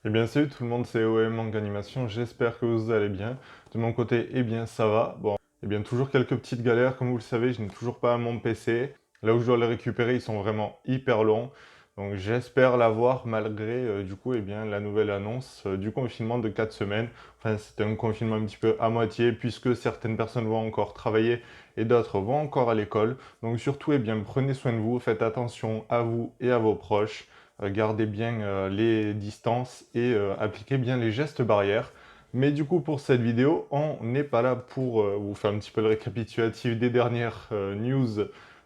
Eh bien salut tout le monde, c'est OM Manga Animation, j'espère que vous allez bien. De mon côté, eh bien ça va. Bon, eh bien toujours quelques petites galères, comme vous le savez, je n'ai toujours pas mon PC. Là où je dois les récupérer, ils sont vraiment hyper longs. Donc j'espère l'avoir malgré du coup eh bien, la nouvelle annonce du confinement de 4 semaines. Enfin c'était un confinement un petit peu à moitié puisque certaines personnes vont encore travailler et d'autres vont encore à l'école. Donc surtout eh bien, prenez soin de vous, faites attention à vous et à vos proches. Gardez bien les distances et appliquez bien les gestes barrières. Mais du coup, pour cette vidéo, on n'est pas là pour vous faire un petit peu le récapitulatif des dernières news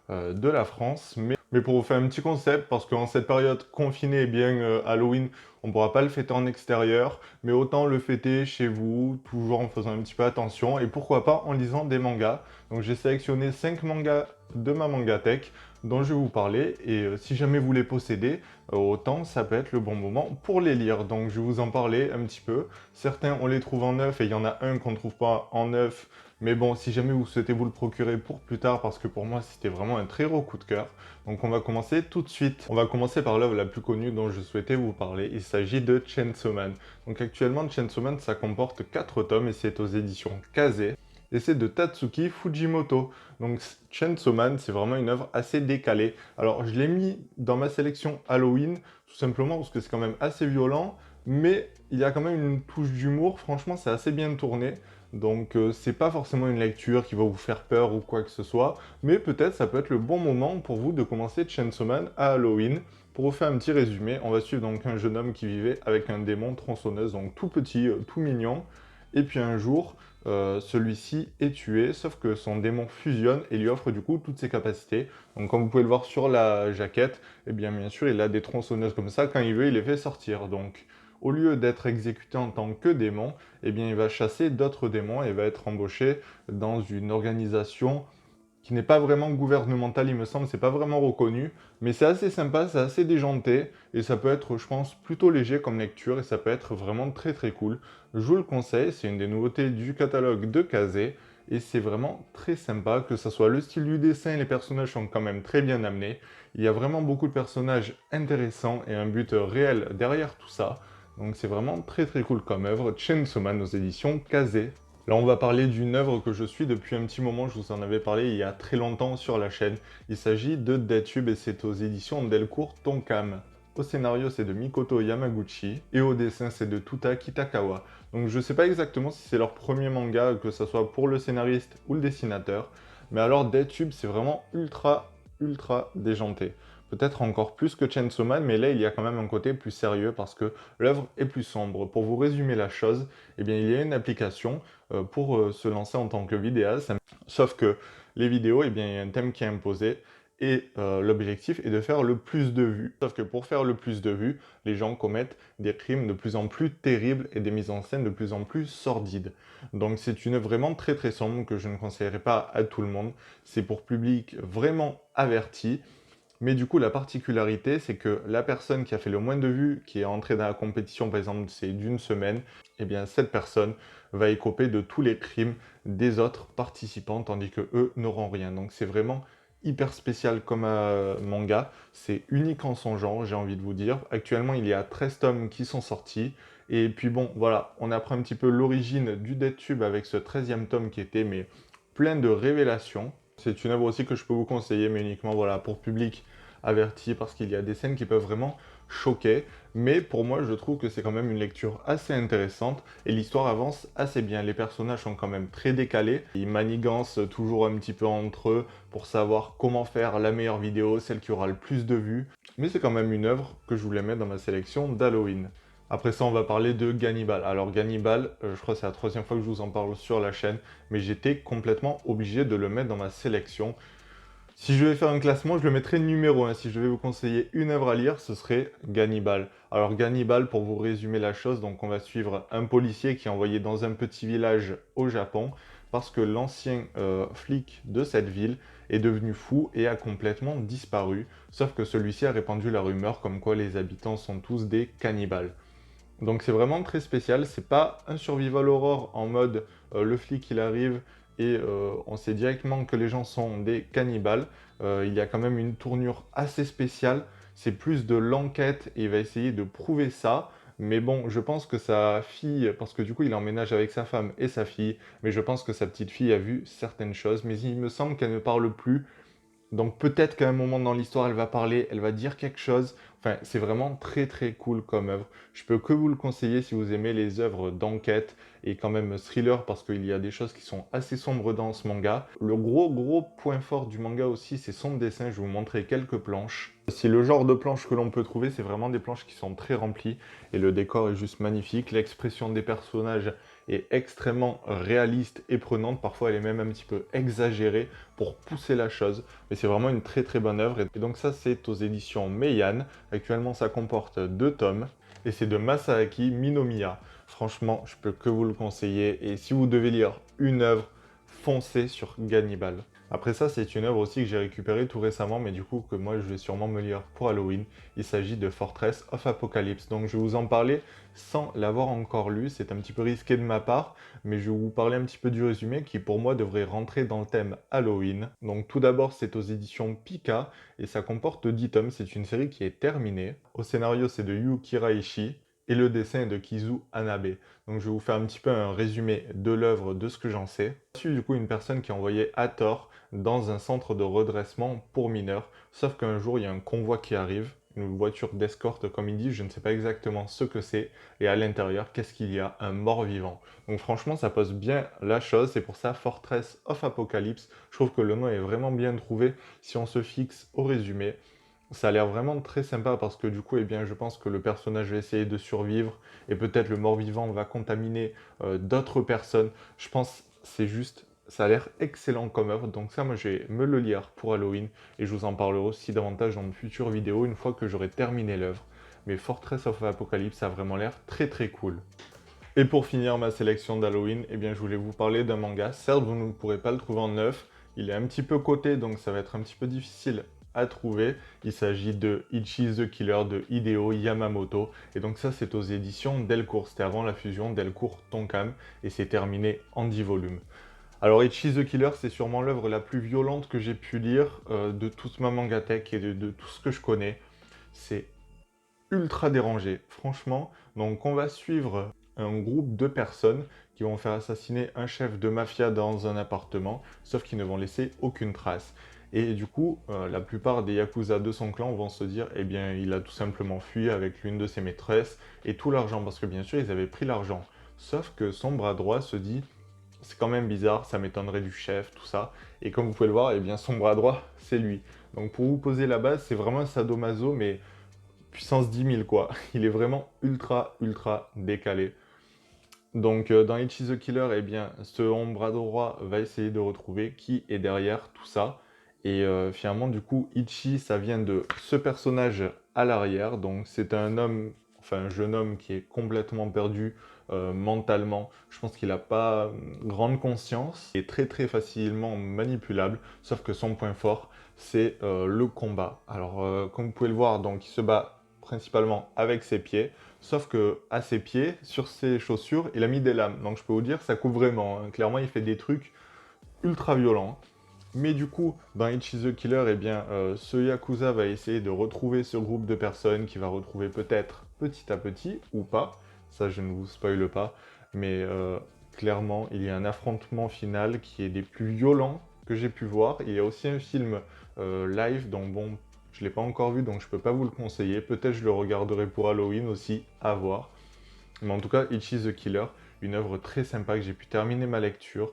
de la France, mais pour vous faire un petit concept, parce qu'en cette période confinée, eh bien Halloween, on ne pourra pas le fêter en extérieur, mais autant le fêter chez vous, toujours en faisant un petit peu attention, et pourquoi pas en lisant des mangas. Donc j'ai sélectionné 5 mangas de ma mangatech dont je vais vous parler, et si jamais vous les possédez, autant ça peut être le bon moment pour les lire. Donc je vais vous en parler un petit peu. Certains on les trouve en neuf et il y en a un qu'on ne trouve pas en neuf. Mais bon, si jamais vous souhaitez vous le procurer pour plus tard, parce que pour moi c'était vraiment un très gros coup de cœur. Donc on va commencer tout de suite. On va commencer par l'œuvre la plus connue dont je souhaitais vous parler. Il s'agit de Chainsaw Man. Donc actuellement Chainsaw Man ça comporte 4 tomes et c'est aux éditions Kazé. Et c'est de Tatsuki Fujimoto. Donc Chainsaw Man, c'est vraiment une œuvre assez décalée. Alors je l'ai mis dans ma sélection Halloween, tout simplement parce que c'est quand même assez violent, mais il y a quand même une touche d'humour, franchement c'est assez bien tourné. Donc c'est pas forcément une lecture qui va vous faire peur ou quoi que ce soit, mais peut-être ça peut être le bon moment pour vous de commencer Chainsaw Man à Halloween. Pour vous faire un petit résumé, on va suivre donc un jeune homme qui vivait avec un démon tronçonneuse, donc tout petit, tout mignon. Et puis un jour, celui-ci est tué, sauf que son démon fusionne et lui offre du coup toutes ses capacités. Donc comme vous pouvez le voir sur la jaquette, eh bien sûr il a des tronçonneuses comme ça, quand il veut il les fait sortir. Donc au lieu d'être exécuté en tant que démon, eh bien il va chasser d'autres démons et va être embauché dans une organisation qui n'est pas vraiment gouvernemental, il me semble, c'est pas vraiment reconnu, mais c'est assez sympa, c'est assez déjanté, et ça peut être, je pense, plutôt léger comme lecture, et ça peut être vraiment très très cool. Je vous le conseille, c'est une des nouveautés du catalogue de Kazé, et c'est vraiment très sympa, que ce soit le style du dessin, les personnages sont quand même très bien amenés, il y a vraiment beaucoup de personnages intéressants, et un but réel derrière tout ça, donc c'est vraiment très très cool comme œuvre, Chainsaw Man aux éditions Kazé. Là, on va parler d'une œuvre que je suis depuis un petit moment, je vous en avais parlé il y a très longtemps sur la chaîne. Il s'agit de Deathube et c'est aux éditions Delcourt Tonkam. Au scénario, c'est de Mikoto Yamaguchi et au dessin, c'est de Tuta Kitakawa. Donc je ne sais pas exactement si c'est leur premier manga, que ce soit pour le scénariste ou le dessinateur, mais alors Deathube, c'est vraiment ultra déjanté. Peut-être encore plus que Chainsaw Man, mais là, il y a quand même un côté plus sérieux parce que l'œuvre est plus sombre. Pour vous résumer la chose, eh bien, il y a une application pour se lancer en tant que vidéaste. Sauf que les vidéos, eh bien, il y a un thème qui est imposé et l'objectif est de faire le plus de vues. Sauf que pour faire le plus de vues, les gens commettent des crimes de plus en plus terribles et des mises en scène de plus en plus sordides. Donc c'est une œuvre vraiment très très sombre que je ne conseillerais pas à tout le monde. C'est pour public vraiment averti. Mais du coup, la particularité, c'est que la personne qui a fait le moins de vues, qui est entrée dans la compétition, par exemple, c'est d'une semaine, eh bien, cette personne va écoper de tous les crimes des autres participants, tandis que eux n'auront rien. Donc, c'est vraiment hyper spécial comme manga. C'est unique en son genre, j'ai envie de vous dire. Actuellement, il y a 13 tomes qui sont sortis. Et puis bon, voilà, on apprend un petit peu l'origine du DeadTube avec ce 13e tome qui était mais plein de révélations. C'est une œuvre aussi que je peux vous conseiller, mais uniquement voilà, pour public averti, parce qu'il y a des scènes qui peuvent vraiment choquer. Mais pour moi, je trouve que c'est quand même une lecture assez intéressante, et l'histoire avance assez bien. Les personnages sont quand même très décalés, ils manigancent toujours un petit peu entre eux pour savoir comment faire la meilleure vidéo, celle qui aura le plus de vues. Mais c'est quand même une œuvre que je voulais mettre dans ma sélection d'Halloween. Après ça, on va parler de Gannibal. Alors Gannibal, je crois que c'est la troisième fois que je vous en parle sur la chaîne, mais j'étais complètement obligé de le mettre dans ma sélection. Si je vais faire un classement, je le mettrais numéro 1. Si je devais vous conseiller une œuvre à lire, ce serait Gannibal. Alors Gannibal, pour vous résumer la chose, donc on va suivre un policier qui est envoyé dans un petit village au Japon parce que l'ancien flic de cette ville est devenu fou et a complètement disparu. Sauf que celui-ci a répandu la rumeur comme quoi les habitants sont tous des cannibales. Donc c'est vraiment très spécial, c'est pas un survival horror en mode le flic il arrive et on sait directement que les gens sont des cannibales. Il y a quand même une tournure assez spéciale, c'est plus de l'enquête et il va essayer de prouver ça. Mais bon, je pense que sa fille, parce que du coup il emménage avec sa femme et sa fille, mais je pense que sa petite fille a vu certaines choses, mais il me semble qu'elle ne parle plus. Donc peut-être qu'à un moment dans l'histoire, elle va parler, elle va dire quelque chose. Enfin, c'est vraiment très très cool comme œuvre. Je peux que vous le conseiller si vous aimez les œuvres d'enquête et quand même thriller parce qu'il y a des choses qui sont assez sombres dans ce manga. Le gros point fort du manga aussi, c'est son dessin. Je vais vous montrer quelques planches. Si le genre de planches que l'on peut trouver, c'est vraiment des planches qui sont très remplies et le décor est juste magnifique. L'expression des personnages est extrêmement réaliste et prenante. Parfois, elle est même un petit peu exagérée pour pousser la chose. Mais c'est vraiment une très très bonne œuvre. Et donc ça, c'est aux éditions Meian. Actuellement, ça comporte 2 tomes. Et c'est de Masaaki Minomiya. Franchement, je peux que vous le conseiller. Et si vous devez lire une œuvre, foncez sur Gannibal. Après ça, c'est une œuvre aussi que j'ai récupérée tout récemment, mais du coup que moi je vais sûrement me lire pour Halloween. Il s'agit de Fortress of Apocalypse. Donc je vais vous en parler sans l'avoir encore lu. C'est un petit peu risqué de ma part, mais je vais vous parler un petit peu du résumé qui pour moi devrait rentrer dans le thème Halloween. Donc tout d'abord, c'est aux éditions Pika et ça comporte 10 tomes. C'est une série qui est terminée. Au scénario, c'est de Yu Kiraishi et le dessin est de Kizu Hanabe. Donc je vais vous faire un petit peu un résumé de l'œuvre, de ce que j'en sais. Je suis du coup une personne qui est envoyée à tort dans un centre de redressement pour mineurs, sauf qu'un jour il y a un convoi qui arrive, une voiture d'escorte comme il dit, je ne sais pas exactement ce que c'est, et à l'intérieur, qu'est-ce qu'il y a? Un mort-vivant. Donc franchement, ça pose bien la chose, c'est pour ça Fortress of Apocalypse, je trouve que le nom est vraiment bien trouvé si on se fixe au résumé. Ça a l'air vraiment très sympa parce que du coup, eh bien, je pense que le personnage va essayer de survivre et peut-être le mort-vivant va contaminer d'autres personnes. Je pense c'est juste, ça a l'air excellent comme œuvre. Donc ça, moi, je vais me le lire pour Halloween et je vous en parlerai aussi davantage dans une future vidéo une fois que j'aurai terminé l'œuvre. Mais Fortress of Apocalypse a vraiment l'air très très cool. Et pour finir ma sélection d'Halloween, eh bien, je voulais vous parler d'un manga. Certes, vous ne pourrez pas le trouver en neuf. Il est un petit peu coté, donc ça va être un petit peu difficile à trouver. Il s'agit de Ichi the Killer de Hideo Yamamoto. Et donc ça, c'est aux éditions Delcourt. C'était avant la fusion Delcourt-Tonkam. Et c'est terminé en 10 volumes. Alors Ichi the Killer, c'est sûrement l'œuvre la plus violente que j'ai pu lire de toute ma mangatech et de tout ce que je connais. C'est ultra dérangé, franchement. Donc on va suivre un groupe de personnes qui vont faire assassiner un chef de mafia dans un appartement, sauf qu'ils ne vont laisser aucune trace. Et du coup, la plupart des Yakuza de son clan vont se dire, eh bien, il a tout simplement fui avec l'une de ses maîtresses et tout l'argent, parce que bien sûr, ils avaient pris l'argent. Sauf que son bras droit se dit, c'est quand même bizarre, ça m'étonnerait du chef, tout ça. Et comme vous pouvez le voir, eh bien, son bras droit, c'est lui. Donc pour vous poser la base, c'est vraiment un sadomaso, mais puissance 10 000 quoi. Il est vraiment ultra décalé. Donc dans Ichi the Killer, eh bien, ce bras droit va essayer de retrouver qui est derrière tout ça. Et finalement, du coup, Ichi, ça vient de ce personnage à l'arrière. Donc c'est un homme, enfin un jeune homme qui est complètement perdu mentalement. Je pense qu'il n'a pas grande conscience. Il est très facilement manipulable. Sauf que son point fort, c'est le combat. Alors, comme vous pouvez le voir, donc il se bat principalement avec ses pieds. Sauf que à ses pieds, sur ses chaussures, il a mis des lames. Donc je peux vous dire, ça coupe vraiment, hein. Clairement, il fait des trucs ultra violents. Mais du coup, dans Ichi the Killer, eh bien, ce Yakuza va essayer de retrouver ce groupe de personnes qui va retrouver peut-être petit à petit, ou pas. Ça, je ne vous spoile pas. Mais clairement, il y a un affrontement final qui est des plus violents que j'ai pu voir. Il y a aussi un film live, donc bon, je ne l'ai pas encore vu, donc je ne peux pas vous le conseiller. Peut-être je le regarderai pour Halloween aussi, à voir. Mais en tout cas, Ichi the Killer, une œuvre très sympa que j'ai pu terminer ma lecture.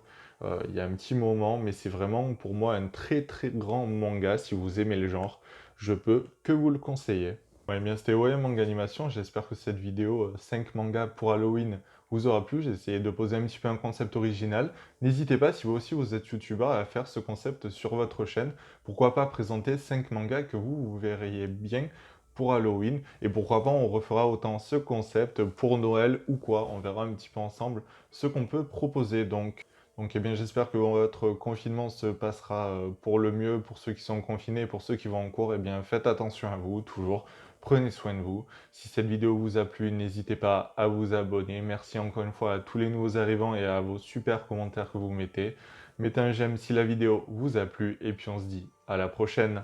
Il y a un petit moment, mais c'est vraiment pour moi un très grand manga. Si vous aimez le genre, je peux que vous le conseiller. Ouais, eh bien c'était OM Manga Animation. J'espère que cette vidéo 5 mangas pour Halloween vous aura plu. J'ai essayé de poser un petit peu un concept original. N'hésitez pas, si vous aussi vous êtes youtubeur, à faire ce concept sur votre chaîne. Pourquoi pas présenter 5 mangas que vous verriez bien pour Halloween. Et pourquoi pas, on refera autant ce concept pour Noël ou quoi. On verra un petit peu ensemble ce qu'on peut proposer. Donc eh bien, j'espère que votre confinement se passera pour le mieux pour ceux qui sont confinés, pour ceux qui vont en cours. Eh bien, faites attention à vous, toujours. Prenez soin de vous. Si cette vidéo vous a plu, n'hésitez pas à vous abonner. Merci encore une fois à tous les nouveaux arrivants et à vos super commentaires que vous mettez. Mettez un j'aime si la vidéo vous a plu et puis on se dit à la prochaine.